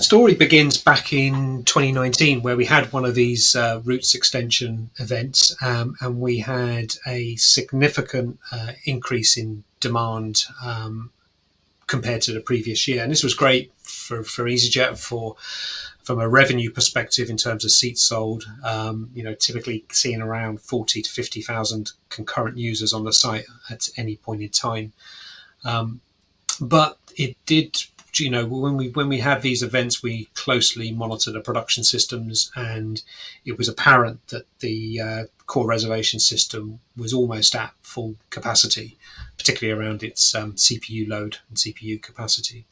story begins back in 2019, where we had one of these routes extension events, and we had a significant increase in demand compared to the previous year. And this was great for easyJet from a revenue perspective in terms of seats sold. Typically seeing around 40 to 50,000 concurrent users on the site at any point in time. But it did, when we have these events, we closely monitor the production systems, and it was apparent that the core reservation system was almost at full capacity, particularly around its CPU load and CPU capacity.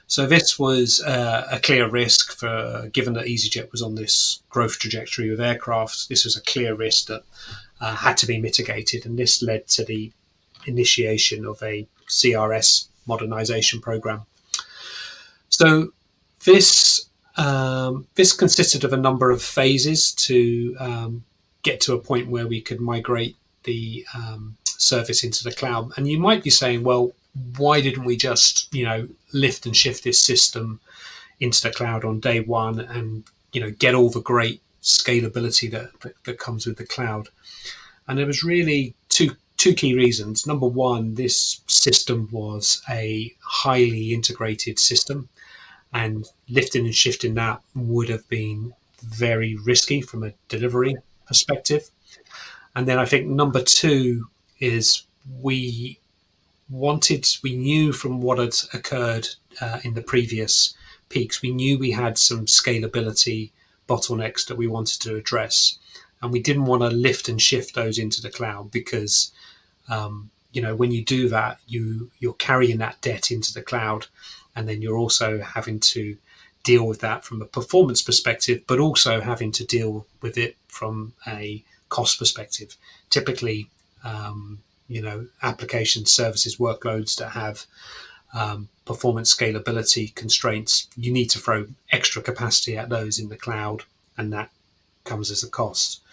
So this was a clear risk given that easyJet was on this growth trajectory of aircraft. This was a clear risk that had to be mitigated, and this led to the initiation of a CRS modernization program. So this consisted of a number of phases to get to a point where we could migrate the service into the cloud. And you might be saying, well, why didn't we just lift and shift this system into the cloud on day one and get all the great scalability that comes with the cloud? And there was really two key reasons. Number one, this system was a highly integrated system, and lifting and shifting that would have been very risky from a delivery perspective. And then I think number two is we knew from what had occurred in the previous peaks, we knew we had some scalability bottlenecks that we wanted to address. And we didn't want to lift and shift those into the cloud because, when you do that, you're carrying that debt into the cloud, and then you're also having to deal with that from a performance perspective, but also having to deal with it from a cost perspective. Typically, application services workloads that have performance scalability constraints, you need to throw extra capacity at those in the cloud, and that comes as a cost.